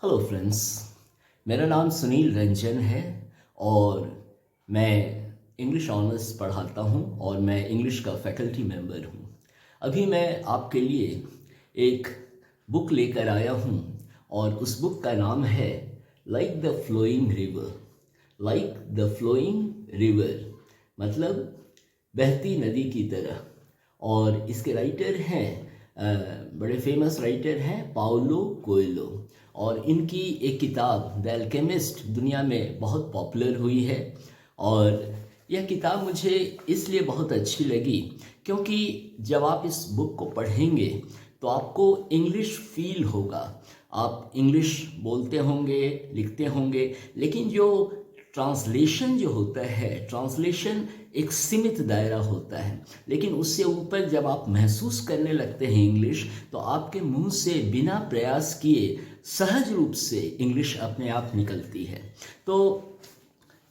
Hello friends, मेरा नाम सुनील रंजन है और मैं इंग्लिश ऑनर्स पढ़ाता हूँ और मैं इंग्लिश का फैकल्टी मेंबर हूँ। अभी मैं आपके लिए एक बुक लेकर आया हूँ और उस बुक का नाम है like the flowing river. Like the flowing river मतलब बहती नदी की तरह। और इसके राइटर हैं बड़े फेमस राइटर हैं पाउलो कोएल्हो। और इनकी एक किताब द अल्केमिस्ट दुनिया में बहुत पॉपुलर हुई है। और यह किताब मुझे इसलिए बहुत अच्छी लगी क्योंकि जब आप इस बुक को पढ़ेंगे तो आपको इंग्लिश फील होगा। आप इंग्लिश बोलते होंगे, लिखते होंगे, लेकिन जो ट्रांसलेशन जो होता है, ट्रांसलेशन एक सीमित दायरा होता है, लेकिन उससे ऊपर जब आप महसूस करने लगते हैं इंग्लिश, तो आपके मुंह से बिना प्रयास किए सहज रूप से इंग्लिश अपने आप निकलती है। तो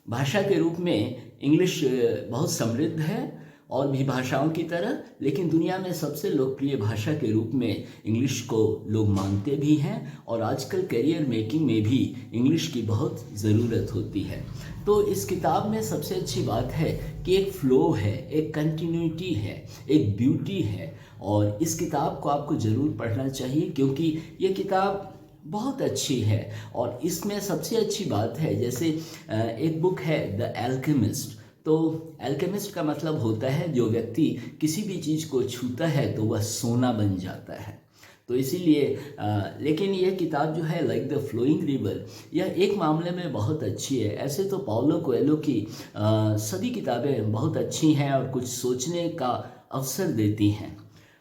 भाषा के रूप में इंग्लिश बहुत समृद्ध है और भी भाषाओं की तरह, लेकिन दुनिया में सबसे लोकप्रिय भाषा के रूप में इंग्लिश को लोग मानते भी हैं और आजकल करियर मेकिंग में भी इंग्लिश की बहुत ज़रूरत होती है। तो इस किताब में सबसे अच्छी बात है कि एक फ़्लो है, एक कंटिन्यूटी है, एक ब्यूटी है। और इस किताब को आपको ज़रूर पढ़ना चाहिए क्योंकि ये किताब बहुत अच्छी है। और इसमें सबसे अच्छी बात है, जैसे एक बुक है द एल्केमिस्ट। तो एल्केमिस्ट का मतलब होता है जो व्यक्ति किसी भी चीज़ को छूता है तो वह सोना बन जाता है। तो इसीलिए लेकिन यह किताब जो है लाइक द फ्लोइंग रिवर, यह एक मामले में बहुत अच्छी है। ऐसे तो पाउलो कोएल्हो की सभी किताबें बहुत अच्छी हैं और कुछ सोचने का अवसर देती हैं।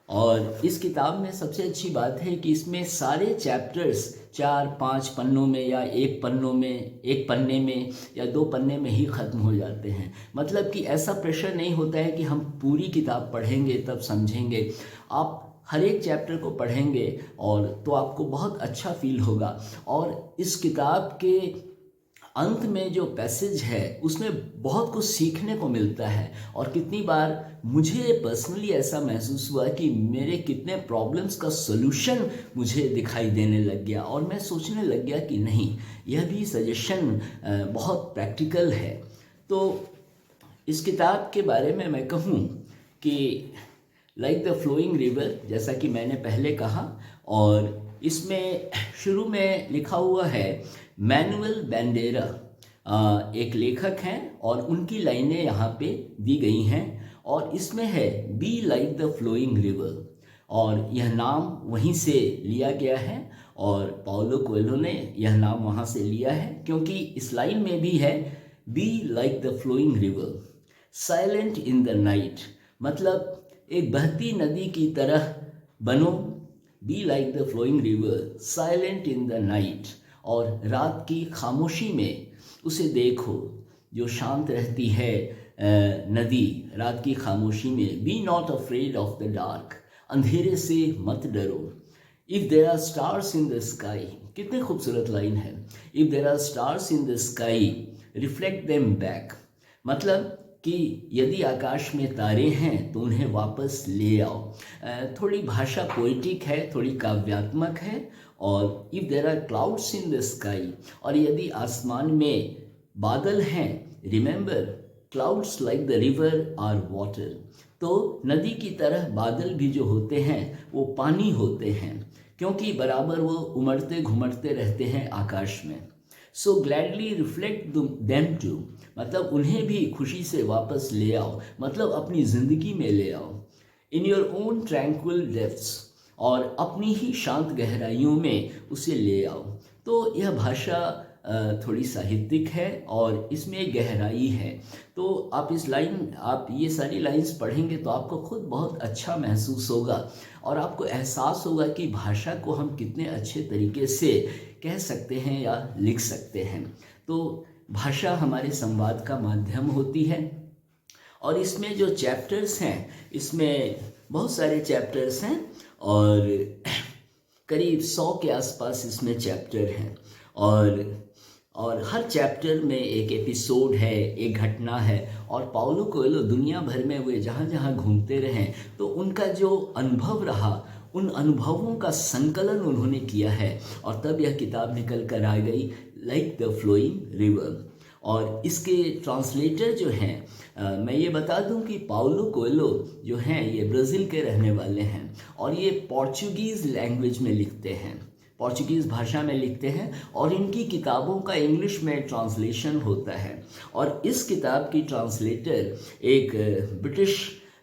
और इस किताब में सबसे अच्छी बात है कि इसमें सारे चैप्टर्स 4-5 पन्नों में या एक पन्ने में या 2 पन्ने में ही ख़त्म हो जाते हैं। मतलब कि ऐसा प्रेशर नहीं होता है कि हम पूरी किताब पढ़ेंगे तब समझेंगे। आप हर एक चैप्टर को पढ़ेंगे और तो आपको बहुत अच्छा फील होगा। और इस किताब के अंत में जो पैसेज है उसमें बहुत कुछ सीखने को मिलता है। और कितनी बार मुझे पर्सनली ऐसा महसूस हुआ कि मेरे कितने प्रॉब्लम्स का सॉल्यूशन मुझे दिखाई देने लग गया और मैं सोचने लग गया कि नहीं, यह भी सजेशन बहुत प्रैक्टिकल है। तो इस किताब के बारे में मैं कहूँ कि लाइक द फ्लोइंग रिवर, जैसा कि मैंने पहले कहा, और इसमें शुरू में लिखा हुआ है मैनुअल बैंडेरा एक लेखक हैं और उनकी लाइनें यहाँ पे दी गई हैं। और इसमें है be like the flowing river, और यह नाम वहीं से लिया गया है और पाउलो कोएल्हो ने यह नाम वहाँ से लिया है क्योंकि इस लाइन में भी है be like the flowing river silent in the night, मतलब एक बहती नदी की तरह बनो। Be like the flowing river silent in the night, और रात की खामोशी में उसे देखो जो शांत रहती है नदी रात की खामोशी में। Be not afraid of the dark, अंधेरे से मत डरो। If there are stars in the sky, कितनी खूबसूरत लाइन है। If there are stars in the sky reflect them back, मतलब कि यदि आकाश में तारे हैं तो उन्हें वापस ले आओ। थोड़ी भाषा पोइटिक है, थोड़ी काव्यात्मक है। और if there are clouds in the sky, और यदि आसमान में बादल हैं, remember clouds like the river are water, तो नदी की तरह बादल भी जो होते हैं वो पानी होते हैं क्योंकि बराबर वो उमड़ते घुमड़ते रहते हैं आकाश में। सो ग्लैडली रिफ्लेक्ट देम टू, मतलब उन्हें भी खुशी से वापस ले आओ, मतलब अपनी ज़िंदगी में ले आओ। In your own tranquil depths, और अपनी ही शांत गहराइयों में उसे ले आओ। तो यह भाषा थोड़ी साहित्यिक है और इसमें एक गहराई है। तो आप ये सारी लाइंस पढ़ेंगे तो आपको खुद बहुत अच्छा महसूस होगा और आपको एहसास होगा कि भाषा को हम कितने अच्छे तरीके से कह सकते हैं या लिख सकते हैं। तो भाषा हमारे संवाद का माध्यम होती है। और इसमें जो चैप्टर्स हैं, इसमें बहुत सारे चैप्टर्स हैं और करीब 100 के आसपास इसमें चैप्टर हैं। और हर चैप्टर में एक एपिसोड है, एक घटना है। और पाउलो कोएल्हो दुनिया भर में वे जहाँ जहाँ घूमते रहें तो उनका जो अनुभव रहा उन अनुभवों का संकलन उन्होंने किया है और तब यह किताब निकल कर आ गई, लाइक द फ्लोइंग रिवर। और इसके ट्रांसलेटर जो हैं, मैं ये बता दूं कि पाउलो कोएल्हो जो हैं ये ब्राज़ील के रहने वाले हैं और ये पोर्चुगीज़ लैंग्वेज में लिखते हैं, पोर्चुगीज़ भाषा में लिखते हैं और इनकी किताबों का इंग्लिश में ट्रांसलेशन होता है। और इस किताब की ट्रांसलेटर एक ब्रिटिश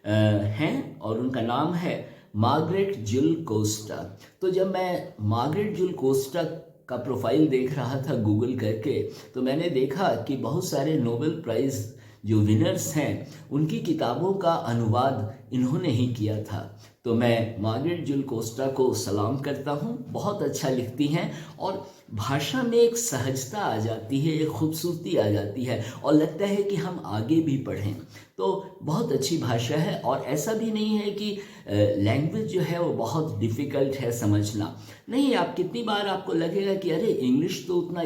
हैं और उनका नाम है मार्गरेट जिल कोस्टा। तो जब मैं मार्गरेट जिल कोस्टा का प्रोफाइल देख रहा था गूगल करके, तो मैंने देखा कि बहुत सारे नोबेल प्राइज़ जो विनर्स हैं उनकी किताबों का अनुवाद इन्होंने ही किया था। तो मैं मार्गरेट जिल कोस्टा को सलाम करता हूँ, बहुत अच्छा लिखती हैं और भाषा में एक सहजता आ जाती है, एक खूबसूरती आ जाती है और लगता है कि हम आगे भी पढ़ें। तो बहुत अच्छी भाषा है और ऐसा भी नहीं है कि लैंग्वेज जो है वो बहुत डिफ़िकल्ट है समझना। नहीं, आप कितनी बार आपको लगेगा कि अरे इंग्लिश तो उतना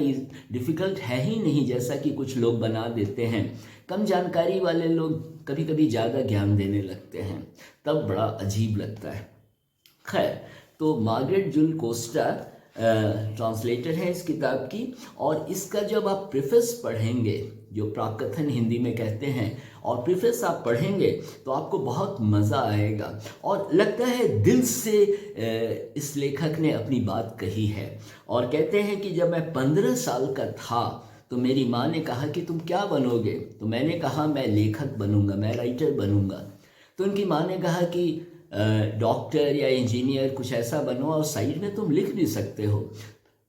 डिफ़िकल्ट है ही नहीं जैसा कि कुछ लोग बना देते हैं। कम जानकारी वाले लोग कभी कभी ज़्यादा ज्ञान देने लगते हैं, तब बड़ा अजीब लगता है। खैर, तो मार्गरेट जिल कोस्टा ट्रांसलेटर है इस किताब की और इसका जब आप प्रीफेस पढ़ेंगे, जो प्राकथन हिंदी में कहते हैं, और प्रीफेस आप पढ़ेंगे तो आपको बहुत मज़ा आएगा और लगता है दिल से इस लेखक ने अपनी बात कही है। और कहते हैं कि जब मैं 15 साल का था तो मेरी माँ ने कहा कि तुम क्या बनोगे, तो मैंने कहा मैं लेखक बनूंगा, मैं राइटर बनूंगा। तो उनकी माँ ने कहा कि डॉक्टर या इंजीनियर कुछ ऐसा बनो और साइड में तुम लिख भी सकते हो।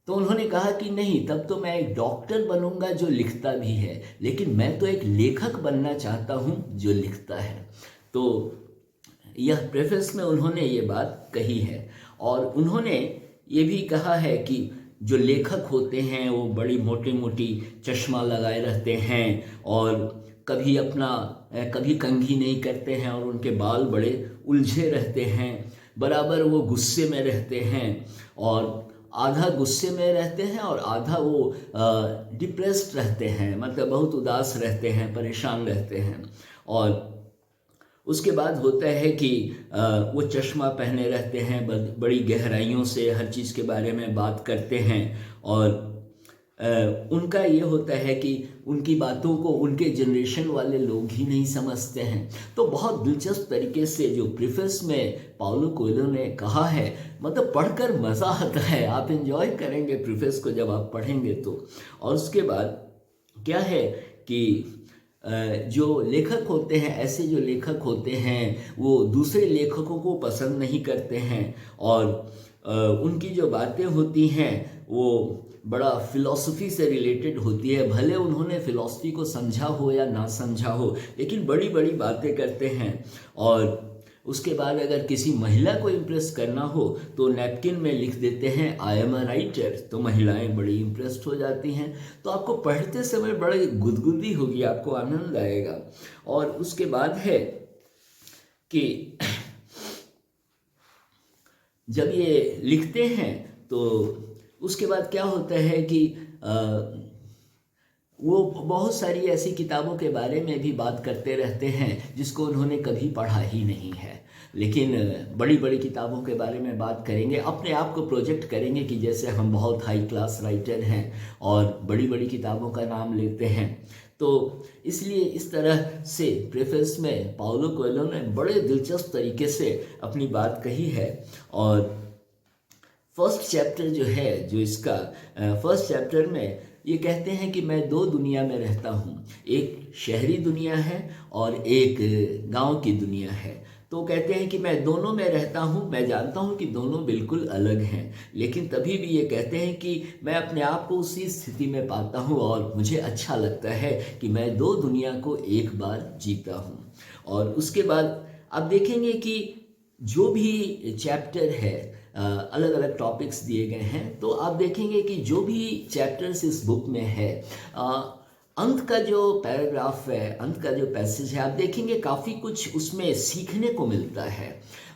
तो उन्होंने कहा कि नहीं, तब तो मैं एक डॉक्टर बनूंगा जो लिखता भी है, लेकिन मैं तो एक लेखक बनना चाहता हूँ जो लिखता है। तो यह प्रेफेस में उन्होंने ये बात कही है और उन्होंने ये भी कहा है कि जो लेखक होते हैं वो बड़ी मोटी मोटी चश्मा लगाए रहते हैं और कभी कंघी नहीं करते हैं और उनके बाल बड़े उलझे रहते हैं, बराबर वो गुस्से में रहते हैं और आधा गुस्से में रहते हैं और आधा वो डिप्रेस्ड रहते हैं, मतलब बहुत उदास रहते हैं, परेशान रहते हैं। और उसके बाद होता है कि वो चश्मा पहने रहते हैं, बड़ी गहराइयों से हर चीज़ के बारे में बात करते हैं और उनका ये होता है कि उनकी बातों को उनके जनरेशन वाले लोग ही नहीं समझते हैं। तो बहुत दिलचस्प तरीके से जो प्रीफेस में पाउलो कोएल्हो ने कहा है, मतलब पढ़कर मज़ा आता है, आप एंजॉय करेंगे प्रीफेस को जब आप पढ़ेंगे तो। और उसके बाद क्या है कि जो लेखक होते हैं, ऐसे जो लेखक होते हैं वो दूसरे लेखकों को पसंद नहीं करते हैं और उनकी जो बातें होती हैं वो बड़ा फ़िलॉसफी से रिलेटेड होती है, भले उन्होंने फ़िलॉसफी को समझा हो या ना समझा हो, लेकिन बड़ी बड़ी बातें करते हैं। और उसके बाद अगर किसी महिला को इम्प्रेस करना हो तो नैपकिन में लिख देते हैं आई एम अ राइटर, तो महिलाएं बड़ी इम्प्रेस्ड हो जाती हैं। तो आपको पढ़ते समय बड़ी गुदगुदी होगी, आपको आनंद आएगा। और उसके बाद है कि जब ये लिखते हैं तो उसके बाद क्या होता है कि वो बहुत सारी ऐसी किताबों के बारे में भी बात करते रहते हैं जिसको उन्होंने कभी पढ़ा ही नहीं है, लेकिन बड़ी बड़ी किताबों के बारे में बात करेंगे, अपने आप को प्रोजेक्ट करेंगे कि जैसे हम बहुत हाई क्लास राइटर हैं और बड़ी बड़ी किताबों का नाम लेते हैं। तो इसलिए इस तरह से प्रेफेस में पाउलो कोएल्हो ने बड़े दिलचस्प तरीके से अपनी बात कही है। और फर्स्ट चैप्टर जो है, जो इसका फर्स्ट चैप्टर में ये कहते हैं कि मैं दो दुनिया में रहता हूँ, एक शहरी दुनिया है और एक गांव की दुनिया है। तो कहते हैं कि मैं दोनों में रहता हूँ, मैं जानता हूँ कि दोनों बिल्कुल अलग हैं, लेकिन तभी भी ये कहते हैं कि मैं अपने आप को उसी स्थिति में पाता हूँ और मुझे अच्छा लगता है कि मैं दो दुनिया को एक बार जीता हूँ। और उसके बाद आप देखेंगे कि जो भी चैप्टर है, अलग अलग टॉपिक्स दिए गए हैं, तो आप देखेंगे कि जो भी चैप्टर्स इस बुक में है, अंत का जो पैराग्राफ है, अंत का जो पैसेज है, आप देखेंगे काफ़ी कुछ उसमें सीखने को मिलता है।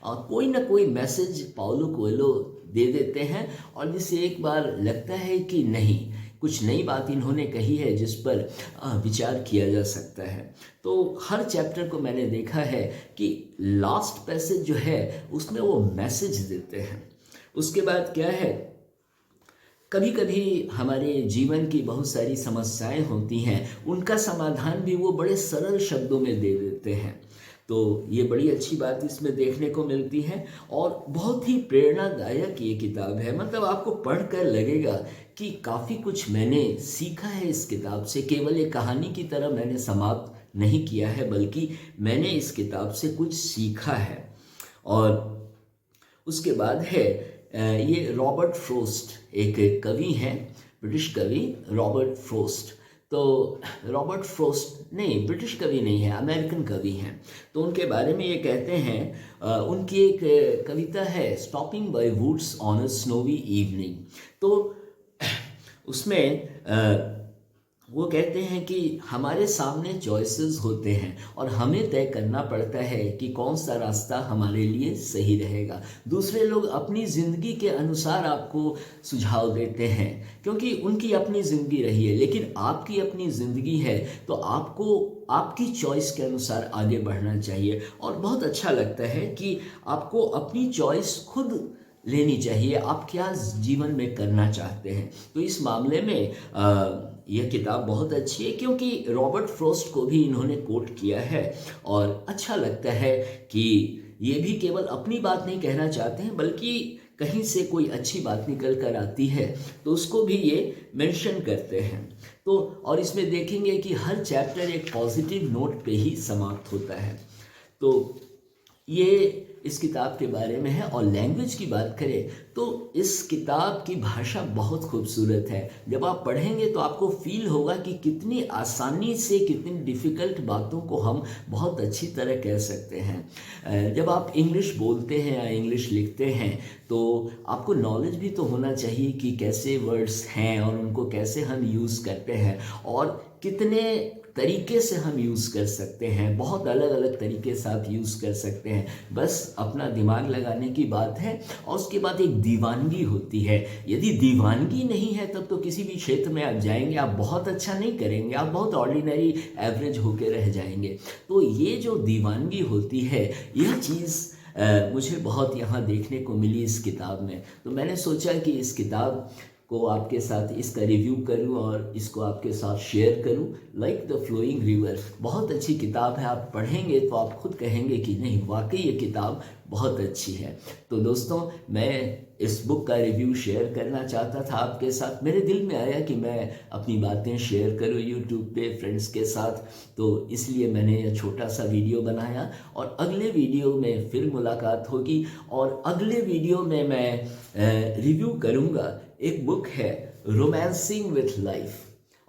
कोई ना कोई मैसेज पाउलो कोएल्हो दे देते हैं और जिससे एक बार लगता है कि नहीं, कुछ नई बात इन्होंने कही है जिस पर विचार किया जा सकता है। तो हर चैप्टर को मैंने देखा है कि लास्ट पैसेज जो है उसमें वो मैसेज देते हैं। उसके बाद क्या है, कभी कभी हमारे जीवन की बहुत सारी समस्याएं होती हैं, उनका समाधान भी वो बड़े सरल शब्दों में दे देते हैं। तो ये बड़ी अच्छी बात इसमें देखने को मिलती है और बहुत ही प्रेरणादायक ये किताब है। मतलब आपको पढ़कर लगेगा कि काफ़ी कुछ मैंने सीखा है इस किताब से। केवल एक कहानी की तरह मैंने समाप्त नहीं किया है, बल्कि मैंने इस किताब से कुछ सीखा है। और उसके बाद है ये रॉबर्ट फ्रोस्ट, एक कवि हैं, ब्रिटिश कवि रॉबर्ट फ्रोस्ट। तो रॉबर्ट फ्रोस्ट नहीं, ब्रिटिश कवि नहीं है, अमेरिकन कवि हैं। तो उनके बारे में ये कहते हैं, उनकी एक कविता है stopping by woods on a snowy evening. तो उसमें वो कहते हैं कि हमारे सामने चॉइसेस होते हैं और हमें तय करना पड़ता है कि कौन सा रास्ता हमारे लिए सही रहेगा। दूसरे लोग अपनी ज़िंदगी के अनुसार आपको सुझाव देते हैं क्योंकि उनकी अपनी ज़िंदगी रही है, लेकिन आपकी अपनी ज़िंदगी है तो आपको आपकी चॉइस के अनुसार आगे बढ़ना चाहिए। और बहुत अच्छा लगता है कि आपको अपनी चॉइस खुद लेनी चाहिए, आप क्या जीवन में करना चाहते हैं। तो इस मामले में यह किताब बहुत अच्छी है क्योंकि रॉबर्ट फ्रोस्ट को भी इन्होंने कोट किया है और अच्छा लगता है कि ये भी केवल अपनी बात नहीं कहना चाहते हैं, बल्कि कहीं से कोई अच्छी बात निकल कर आती है तो उसको भी ये मेंशन करते हैं। तो और इसमें देखेंगे कि हर चैप्टर एक पॉजिटिव नोट पे ही समाप्त होता है। तो ये इस किताब के बारे में है। और लैंग्वेज की बात करें तो इस किताब की भाषा बहुत खूबसूरत है। जब आप पढ़ेंगे तो आपको फील होगा कि कितनी आसानी से कितनी डिफ़िकल्ट बातों को हम बहुत अच्छी तरह कह सकते हैं। जब आप इंग्लिश बोलते हैं या इंग्लिश लिखते हैं तो आपको नॉलेज भी तो होना चाहिए कि कैसे वर्ड्स हैं और उनको कैसे हम यूज़ करते हैं और कितने तरीके से हम यूज़ कर सकते हैं। बहुत अलग अलग तरीके से आप यूज़ कर सकते हैं, बस अपना दिमाग लगाने की बात है। और उसके बाद एक दीवानगी होती है। यदि दीवानगी नहीं है तब तो किसी भी क्षेत्र में आप जाएंगे, आप बहुत अच्छा नहीं करेंगे, आप बहुत ऑर्डिनरी एवरेज होकर रह जाएंगे। तो ये जो दीवानगी होती है, यह चीज़ मुझे बहुत यहाँ देखने को मिली इस किताब में। तो मैंने सोचा कि इस किताब को आपके साथ इसका रिव्यू करूं और इसको आपके साथ शेयर करूं। लाइक द फ्लोइंग रिवर, बहुत अच्छी किताब है। आप पढ़ेंगे तो आप खुद कहेंगे कि नहीं, वाकई ये किताब बहुत अच्छी है। तो दोस्तों, मैं इस बुक का रिव्यू शेयर करना चाहता था आपके साथ। मेरे दिल में आया कि मैं अपनी बातें शेयर करूं यूट्यूब पे फ्रेंड्स के साथ, तो इसलिए मैंने यह छोटा सा वीडियो बनाया। और अगले वीडियो में फिर मुलाकात होगी और अगले वीडियो में मैं रिव्यू करूंगा। एक बुक है रोमांसिंग विथ लाइफ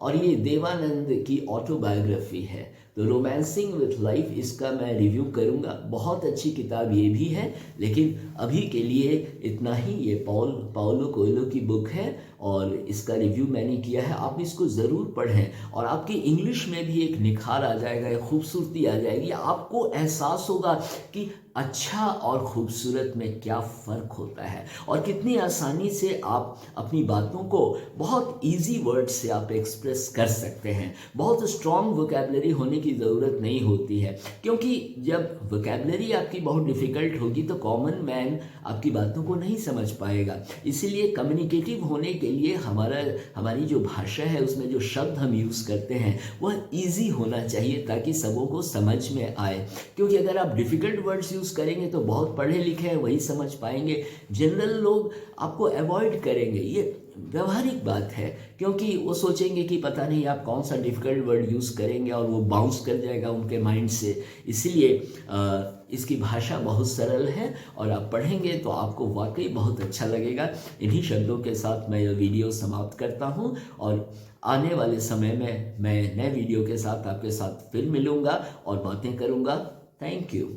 और ये देवानंद की ऑटोबायोग्राफी है। तो रोमांसिंग विथ लाइफ, इसका मैं रिव्यू करूंगा। बहुत अच्छी किताब ये भी है, लेकिन अभी के लिए इतना ही। ये पाउलो कोएल्हो की बुक है और इसका रिव्यू मैंने किया है। आप इसको ज़रूर पढ़ें और आपकी इंग्लिश में भी एक निखार आ जाएगा, एक खूबसूरती आ जाएगी। आपको एहसास होगा कि अच्छा और खूबसूरत में क्या फ़र्क होता है और कितनी आसानी से आप अपनी बातों को बहुत इजी वर्ड से आप एक्सप्रेस कर सकते हैं। बहुत स्ट्रॉन्ग वोकैबलरी होने की ज़रूरत नहीं होती है, क्योंकि जब वोकैबलरी आपकी बहुत डिफ़िकल्ट होगी तो कॉमन मैन आपकी बातों को नहीं समझ पाएगा। इसीलिए कम्युनिकेटिव होने के लिए हमारी जो भाषा है उसमें जो शब्द हम यूज़ करते हैं वह ईजी होना चाहिए ताकि सबों को समझ में आए। क्योंकि अगर आप डिफ़िकल्ट वर्ड्स यूज़ करेंगे तो बहुत पढ़े लिखे हैं वही समझ पाएंगे, जनरल लोग आपको अवॉइड करेंगे। ये व्यवहारिक बात है, क्योंकि वो सोचेंगे कि पता नहीं आप कौन सा डिफ़िकल्ट वर्ड यूज़ करेंगे और वो बाउंस कर जाएगा उनके माइंड से। इसलिए इसकी भाषा बहुत सरल है और आप पढ़ेंगे तो आपको वाकई बहुत अच्छा लगेगा। इन्हीं शब्दों के साथ मैं यह वीडियो समाप्त करता हूँ और आने वाले समय में मैं नए वीडियो के साथ आपके साथ फिर मिलूँगा और बातें करूँगा। Thank you.